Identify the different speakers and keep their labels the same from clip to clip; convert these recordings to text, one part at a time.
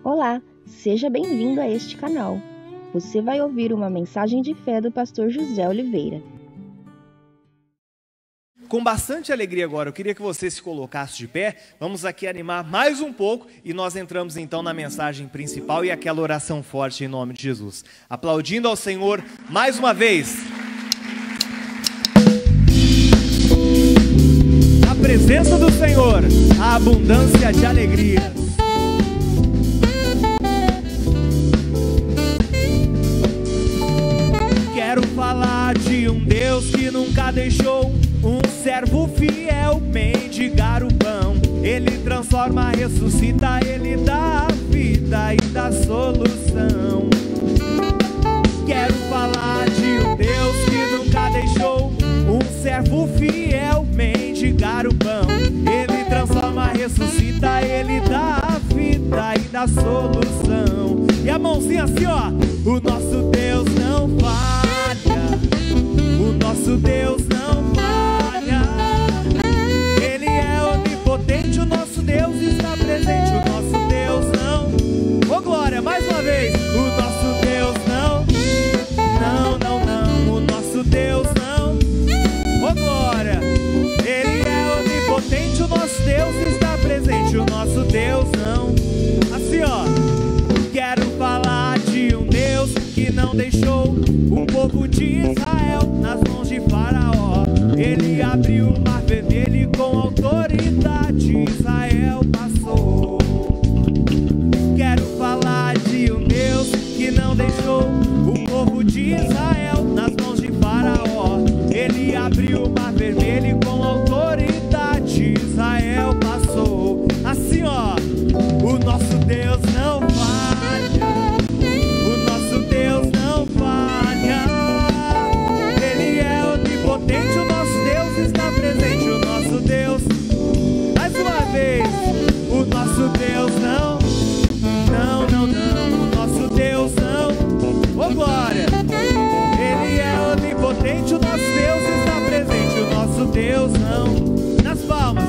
Speaker 1: Olá, seja bem-vindo a este canal. Você vai ouvir uma mensagem de fé do pastor José Oliveira.
Speaker 2: Com bastante alegria agora, eu queria que você se colocasse de pé. Vamos aqui animar mais um pouco e nós entramos então na mensagem principal e aquela oração forte em nome de Jesus. Aplaudindo ao Senhor mais uma vez. Na presença do Senhor, a abundância de alegrias. Quero falar de um Deus que nunca deixou um servo fiel mendigar o pão. Ele transforma, ressuscita, Ele dá a vida e dá solução. Quero falar de um Deus que nunca deixou um servo fiel mendigar o pão. Ele transforma, ressuscita, Ele dá a vida e dá solução. E a mãozinha assim, ó. O nosso Deus não falha. O nosso Deus não falha. Ele é onipotente, o nosso Deus está presente. O nosso Deus não. Ô glória, mais uma vez. O nosso Deus não. Não. O nosso Deus não. Ô glória. Ele é onipotente, o nosso Deus está presente. O nosso Deus não. Assim ó. Quero falar de um Deus que não deixou o povo de Israel nas mãos de Faraó. Ele abriu o mar vermelho e com autoridade Israel passou. Quero falar de um Deus que não deixou o povo de Israel nas mãos de Faraó. Ele abriu o mar vermelho e com autoridade Israel passou. Assim ó, o nosso Deus não falha. O nosso Deus não falha. Ele é onipotente, o nosso Deus está presente. O nosso Deus, mais uma vez. O nosso Deus não. O nosso Deus não. Ô glória. Ele é onipotente, o nosso Deus está presente. O nosso Deus não. Nas palmas.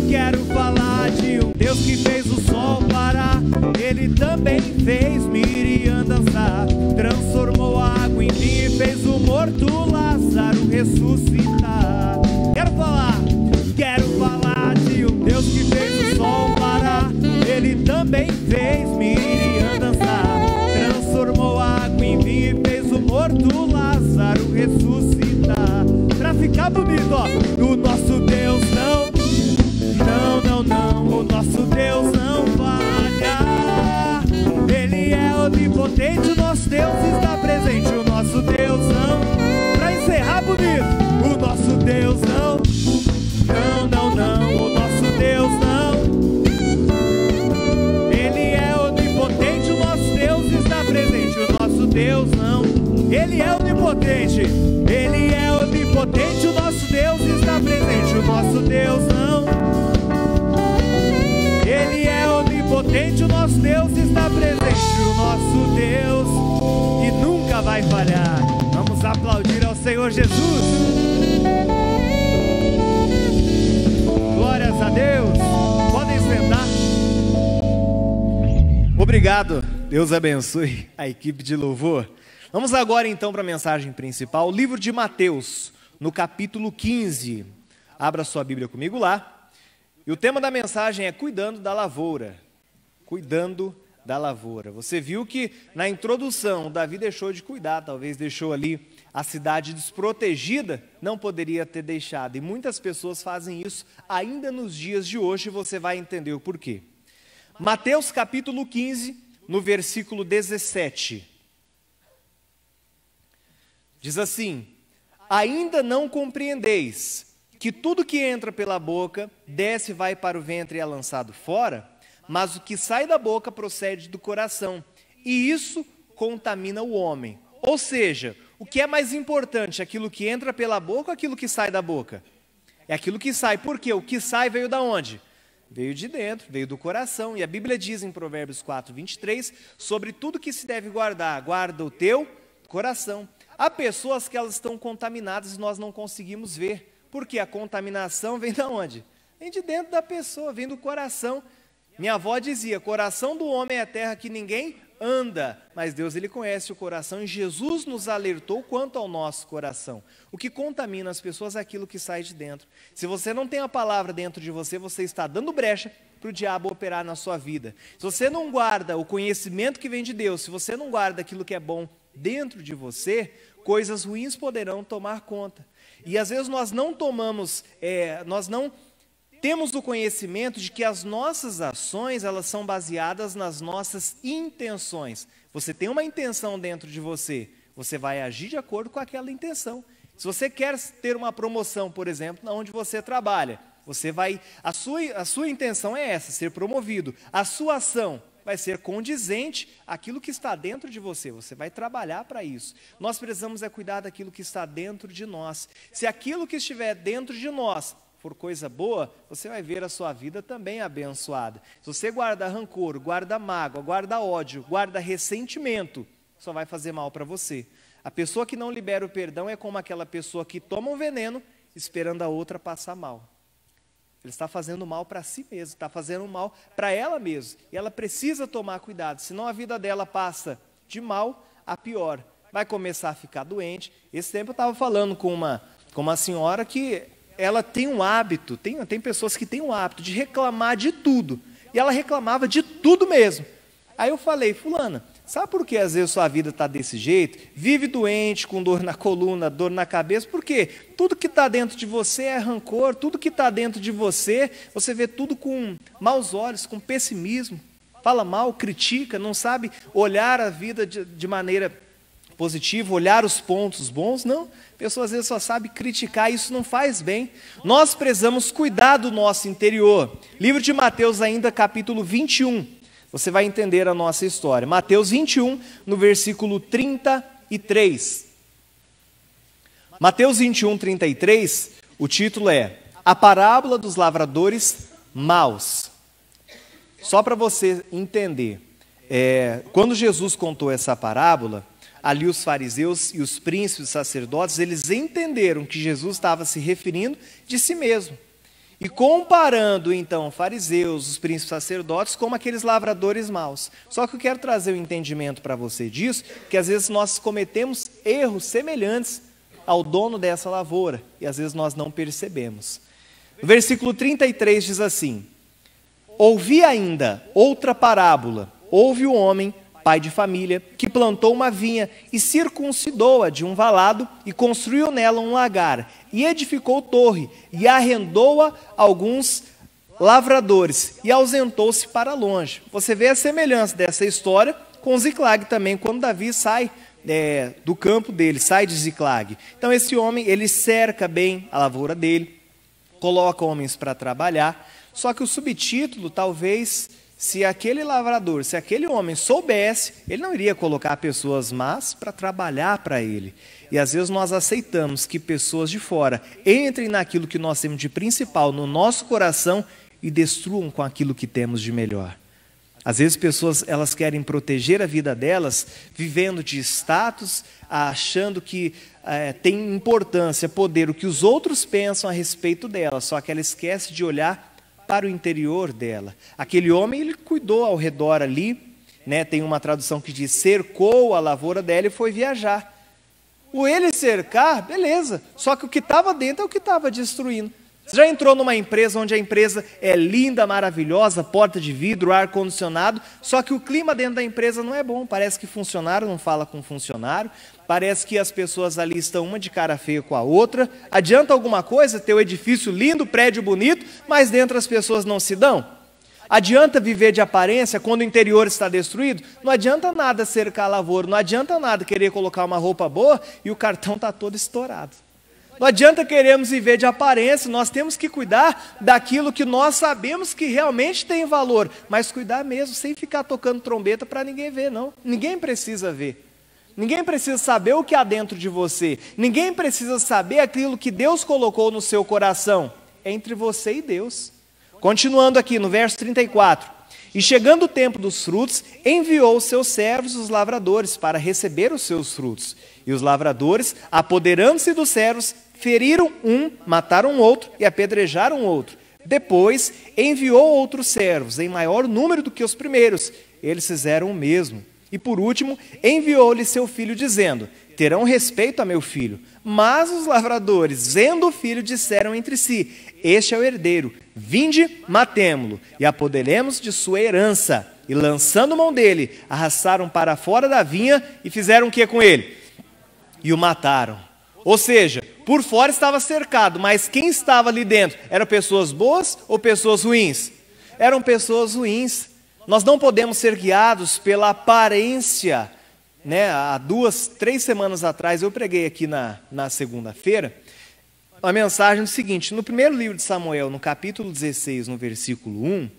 Speaker 2: Quero falar de um Deus que fez o sol parar. Ele também fez Miriam dançar. Transformou a água em vinho e fez o morto Lázaro ressuscitar. Quero falar de um Deus que fez o sol parar. Ele também fez Miriam dançar. Transformou a água em vinho e fez o morto Lázaro ressuscitar. Pra ficar bonito, ó. O nosso Deus não. O nosso Deus não falha. Ele é onipotente, o nosso Deus está presente. O nosso Deus não. Pra encerrar bonito. O nosso Deus não. O nosso Deus não. Ele é onipotente, o nosso Deus está presente. O nosso Deus não. Ele é onipotente. Ele é onipotente, o nosso Deus está presente. O nosso Deus não. Ele é onipotente, o nosso Deus está presente. O nosso Deus que nunca vai falhar. Vamos aplaudir ao Senhor Jesus. Glórias a Deus. Podem sentar. Obrigado. Deus abençoe a equipe de louvor. Vamos agora então para a mensagem principal. O livro de Mateus, no capítulo 15. Abra sua Bíblia comigo lá. E o tema da mensagem é cuidando da lavoura. Cuidando da lavoura. Você viu que na introdução Davi deixou de cuidar, talvez deixou ali a cidade desprotegida, não poderia ter deixado. E muitas pessoas fazem isso ainda nos dias de hoje e você vai entender o porquê. Mateus capítulo 15, no versículo 17. Diz assim: ainda não compreendeis que tudo que entra pela boca, desce e vai para o ventre e é lançado fora, mas o que sai da boca procede do coração, e isso contamina o homem. Ou seja, o que é mais importante, aquilo que entra pela boca ou aquilo que sai da boca? É aquilo que sai, por quê? O que sai veio da onde? Veio de dentro, veio do coração, e a Bíblia diz em Provérbios 4, 23, sobre tudo que se deve guardar, guarda o teu coração. Há pessoas que elas estão contaminadas e nós não conseguimos ver, porque a contaminação vem de onde? Vem de dentro da pessoa, vem do coração. Minha avó dizia, coração do homem é a terra que ninguém anda, mas Deus, ele conhece o coração, e Jesus nos alertou quanto ao nosso coração. O que contamina as pessoas é aquilo que sai de dentro. Se você não tem a palavra dentro de você, você está dando brecha para o diabo operar na sua vida. Se você não guarda o conhecimento que vem de Deus, se você não guarda aquilo que é bom dentro de você, coisas ruins poderão tomar conta. E às vezes nós não temos o conhecimento de que as nossas ações, elas são baseadas nas nossas intenções. Você tem uma intenção dentro de você, você vai agir de acordo com aquela intenção. Se você quer ter uma promoção, por exemplo, onde você trabalha, a sua intenção é essa, ser promovido. A sua ação vai ser condizente àquilo que está dentro de você. Você vai trabalhar para isso. Nós precisamos cuidar daquilo que está dentro de nós. Se aquilo que estiver dentro de nós for coisa boa, você vai ver a sua vida também abençoada. Se você guarda rancor, guarda mágoa, guarda ódio, guarda ressentimento, só vai fazer mal para você. A pessoa que não libera o perdão é como aquela pessoa que toma um veneno esperando a outra passar mal. Ele está fazendo mal para si mesmo, está fazendo mal para ela mesma. E ela precisa tomar cuidado, senão a vida dela passa de mal a pior. Vai começar a ficar doente. Esse tempo eu estava falando com uma senhora que ela tem um hábito, tem pessoas que têm um hábito de reclamar de tudo. E ela reclamava de tudo mesmo. Aí eu falei, fulana, sabe por que às vezes sua vida está desse jeito? Vive doente, com dor na coluna, dor na cabeça, por quê? Tudo que está dentro de você é rancor, tudo que está dentro de você vê tudo com maus olhos, com pessimismo. Fala mal, critica, não sabe olhar a vida de maneira positiva, olhar os pontos bons, não. A pessoa às vezes só sabe criticar, isso não faz bem. Nós precisamos cuidar do nosso interior. Livro de Mateus ainda, capítulo 21. Você vai entender a nossa história. Mateus 21, no versículo 33. Mateus 21, 33, o título é A Parábola dos Lavradores Maus. Só para você entender, quando Jesus contou essa parábola, ali os fariseus e os príncipes sacerdotes, eles entenderam que Jesus estava se referindo de si mesmo. E comparando, então, fariseus, os príncipes sacerdotes, como aqueles lavradores maus. Só que eu quero trazer um entendimento para você disso, que às vezes nós cometemos erros semelhantes ao dono dessa lavoura, e às vezes nós não percebemos. No versículo 33 diz assim, ouvi ainda outra parábola, houve um homem, pai de família, que plantou uma vinha e circuncidou-a de um valado e construiu nela um lagar e edificou torre e arrendou-a a alguns lavradores e ausentou-se para longe. Você vê a semelhança dessa história com Ziclag também, quando Davi sai do campo dele, sai de Ziclag. Então esse homem, ele cerca bem a lavoura dele, coloca homens para trabalhar, só que o subtítulo talvez... Se aquele lavrador, se aquele homem soubesse, ele não iria colocar pessoas más para trabalhar para ele. E às vezes nós aceitamos que pessoas de fora entrem naquilo que nós temos de principal no nosso coração e destruam com aquilo que temos de melhor. Às vezes pessoas, elas querem proteger a vida delas, vivendo de status, achando que tem importância, poder, o que os outros pensam a respeito delas, só que ela esquece de olhar para o interior dela. Aquele homem, ele cuidou ao redor ali, né? Tem uma tradução que diz, cercou a lavoura dela e foi viajar. O ele cercar, beleza, só que o que estava dentro é o que estava destruindo. Você já entrou numa empresa onde a empresa é linda, maravilhosa, porta de vidro, ar-condicionado, só que o clima dentro da empresa não é bom, parece que funcionário não fala com funcionário, parece que as pessoas ali estão uma de cara feia com a outra. Adianta alguma coisa ter o edifício lindo, prédio bonito, mas dentro as pessoas não se dão? Adianta viver de aparência quando o interior está destruído? Não adianta nada cercar a lavoura, não adianta nada querer colocar uma roupa boa e o cartão está todo estourado. Não adianta queremos viver de aparência, nós temos que cuidar daquilo que nós sabemos que realmente tem valor, mas cuidar mesmo, sem ficar tocando trombeta para ninguém ver, não. Ninguém precisa ver. Ninguém precisa saber o que há dentro de você. Ninguém precisa saber aquilo que Deus colocou no seu coração. É entre você e Deus. Continuando aqui no verso 34. E chegando o tempo dos frutos, enviou os seus servos, os lavradores, para receber os seus frutos. E os lavradores, apoderando-se dos servos, feriram um, mataram outro e apedrejaram outro.
Speaker 3: Depois enviou outros servos, em maior número do que os primeiros. Eles fizeram o mesmo. E por último, enviou-lhe seu filho, dizendo: terão respeito a meu filho. Mas os lavradores, vendo o filho, disseram entre si: este é o herdeiro, vinde, matemo-lo, e apoderemos de sua herança. E lançando mão dele, arrastaram para fora da vinha e fizeram o que com ele? E o mataram. Ou seja, por fora estava cercado, mas quem estava ali dentro? Eram pessoas boas ou pessoas ruins? Eram pessoas ruins. Nós não podemos ser guiados pela aparência, né? Há 3 semanas atrás, eu preguei aqui na segunda-feira, a mensagem do seguinte: no primeiro livro de Samuel, no capítulo 16, no versículo 1,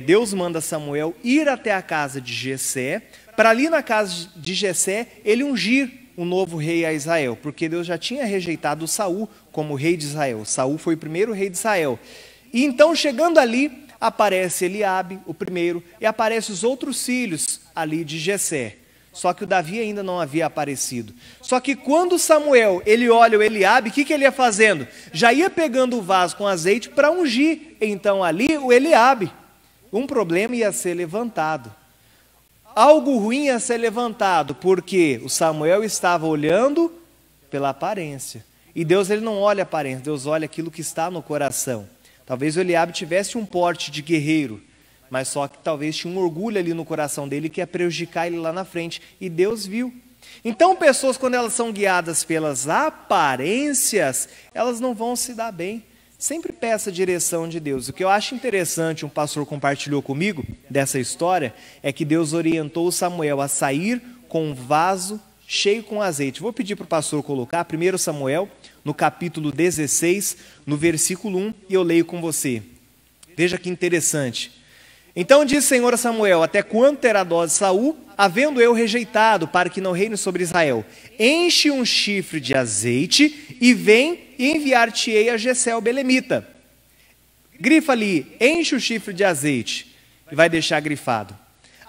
Speaker 3: Deus manda Samuel ir até a casa de Jessé, para ali na casa de Jessé, ele ungir um novo rei a Israel, porque Deus já tinha rejeitado Saul como rei de Israel. Saul foi o primeiro rei de Israel. E então, chegando ali, aparece Eliabe, o primeiro, e aparecem os outros filhos ali de Jessé. Só que o Davi ainda não havia aparecido. Só que quando Samuel, ele olha o Eliabe, o que ele ia fazendo? Já ia pegando o vaso com azeite para ungir. Então ali o Eliabe. Um problema ia ser levantado. Algo ruim ia ser levantado, porque o Samuel estava olhando pela aparência. E Deus, ele não olha a aparência, Deus olha aquilo que está no coração. Talvez o Eliabe tivesse um porte de guerreiro, mas só que talvez tinha um orgulho ali no coração dele que ia prejudicar ele lá na frente. E Deus viu. Então, pessoas, quando elas são guiadas pelas aparências, elas não vão se dar bem. Sempre peça a direção de Deus. O que eu acho interessante, um pastor compartilhou comigo dessa história, é que Deus orientou Samuel a sair com um vaso cheio com azeite. Vou pedir para o pastor colocar 1 Samuel, no capítulo 16, no versículo 1, e eu leio com você. Veja que interessante. Então disse o Senhor a Samuel: até quando terá dose Saul, havendo eu rejeitado, para que não reine sobre Israel? Enche um chifre de azeite e vem e enviar-te-ei a Jessé o belemita. Grifa ali, enche o chifre de azeite, e vai deixar grifado.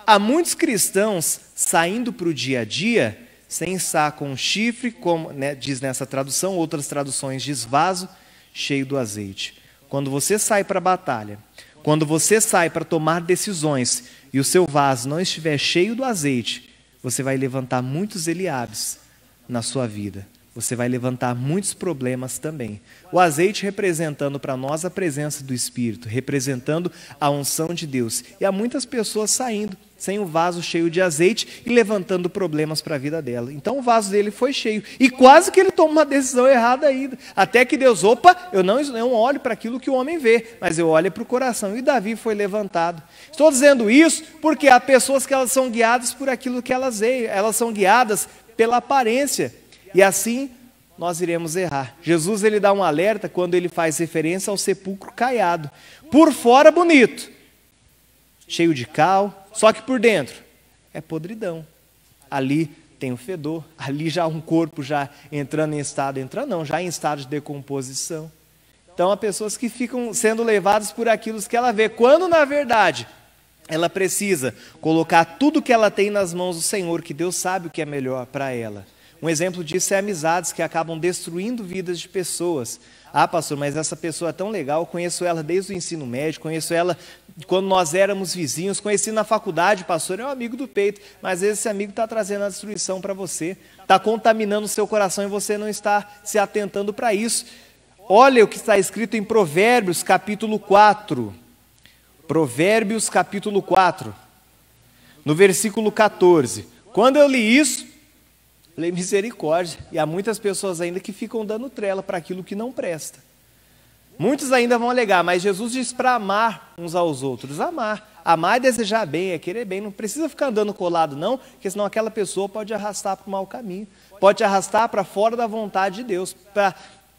Speaker 3: Há muitos cristãos saindo para o dia a dia, sem estar com um chifre, como diz nessa tradução, outras traduções diz vaso, cheio do azeite. Quando você sai para a batalha, quando você sai para tomar decisões, e o seu vaso não estiver cheio do azeite, você vai levantar muitos Eliabes na sua vida. Você vai levantar muitos problemas também. O azeite representando para nós a presença do Espírito, representando a unção de Deus. E há muitas pessoas saindo sem o vaso cheio de azeite e levantando problemas para a vida dela. Então o vaso dele foi cheio. E quase que ele toma uma decisão errada ainda. Até que Deus, eu não olho para aquilo que o homem vê, mas eu olho para o coração. E Davi foi levantado. Estou dizendo isso porque há pessoas que elas são guiadas por aquilo que elas veem. Elas são guiadas pela aparência. E assim nós iremos errar. Jesus, ele dá um alerta quando ele faz referência ao sepulcro caiado. Por fora bonito, cheio de cal, só que por dentro é podridão. Ali tem o fedor, ali já um corpo já entrando em estado, já em estado de decomposição. Então há pessoas que ficam sendo levadas por aquilo que ela vê, quando na verdade ela precisa colocar tudo que ela tem nas mãos do Senhor, que Deus sabe o que é melhor para ela. Um exemplo disso é amizades que acabam destruindo vidas de pessoas. Ah, pastor, mas essa pessoa é tão legal, eu conheço ela desde o ensino médio, conheço ela quando nós éramos vizinhos, conheci na faculdade, pastor, é um amigo do peito, mas às vezes esse amigo está trazendo a destruição para você, está contaminando o seu coração e você não está se atentando para isso. Olha o que está escrito em Provérbios, capítulo 4. Provérbios, capítulo 4, no versículo 14. Quando eu li isso, falei, misericórdia. E há muitas pessoas ainda que ficam dando trela para aquilo que não presta. Muitos ainda vão alegar, mas Jesus diz para amar uns aos outros. Amar é desejar bem, é querer bem. Não precisa ficar andando colado não, porque senão aquela pessoa pode arrastar para o mau caminho. Pode arrastar para fora da vontade de Deus, para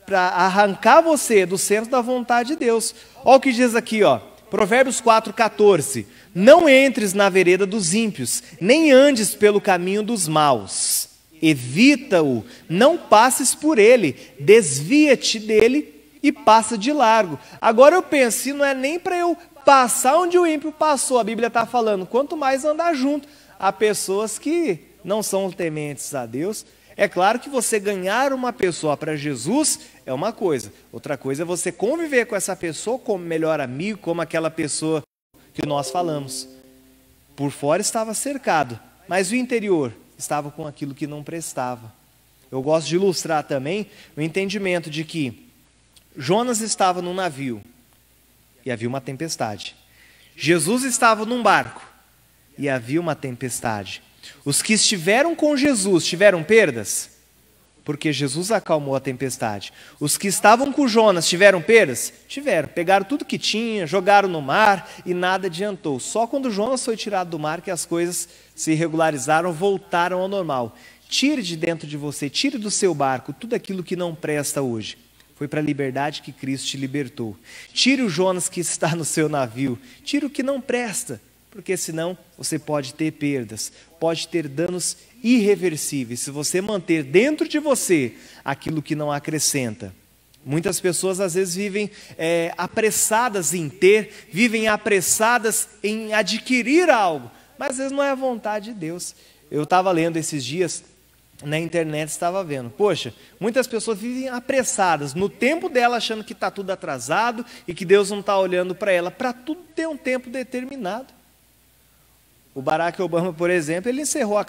Speaker 3: arrancar você do centro da vontade de Deus. Olha o que diz aqui, Provérbios 4,14. Não entres na vereda dos ímpios, nem andes pelo caminho dos maus. Evita-o, não passes por ele, desvia-te dele e passa de largo. Agora eu penso, se não é nem para eu passar onde o ímpio passou, a Bíblia está falando, quanto mais andar junto. Há pessoas que não são tementes a Deus, É claro que você ganhar uma pessoa para Jesus é uma coisa. Outra coisa é você conviver com essa pessoa como melhor amigo, como aquela pessoa que nós falamos. Por fora estava cercado, mas o interior estava com aquilo que não prestava. Eu gosto de ilustrar também o entendimento de que Jonas estava num navio e havia uma tempestade. Jesus estava num barco e havia uma tempestade. Os que estiveram com Jesus tiveram perdas? Porque Jesus acalmou a tempestade. Os que estavam com Jonas tiveram perdas? Tiveram. Pegaram tudo que tinha, jogaram no mar e nada adiantou. Só quando Jonas foi tirado do mar que as coisas se regularizaram, voltaram ao normal. Tire de dentro de você, tire do seu barco tudo aquilo que não presta hoje. Foi para a liberdade que Cristo te libertou. Tire o Jonas que está no seu navio. Tire o que não presta. Porque senão você pode ter perdas, pode ter danos irreversíveis, se você manter dentro de você aquilo que não acrescenta. Muitas pessoas às vezes vivem apressadas em ter, vivem apressadas em adquirir algo, mas às vezes não é a vontade de Deus. Eu estava lendo esses dias, na internet estava vendo, poxa, muitas pessoas vivem apressadas, no tempo dela achando que está tudo atrasado e que Deus não está olhando para ela, para tudo ter um tempo determinado. O Barack Obama, por exemplo, ele encerrou a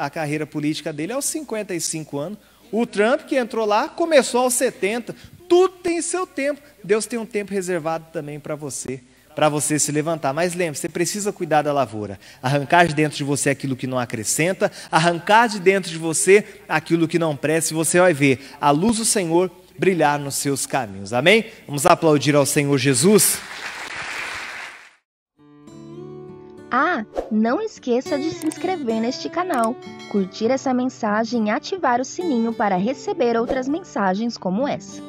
Speaker 3: carreira política dele aos 55 anos. O Trump, que entrou lá, começou aos 70. Tudo tem seu tempo. Deus tem um tempo reservado também para você se levantar. Mas lembre, você precisa cuidar da lavoura. Arrancar de dentro de você aquilo que não acrescenta, arrancar de dentro de você aquilo que não presta, e você vai ver a luz do Senhor brilhar nos seus caminhos. Amém? Vamos aplaudir ao Senhor Jesus.
Speaker 1: Ah, não esqueça de se inscrever neste canal, curtir essa mensagem e ativar o sininho para receber outras mensagens como essa.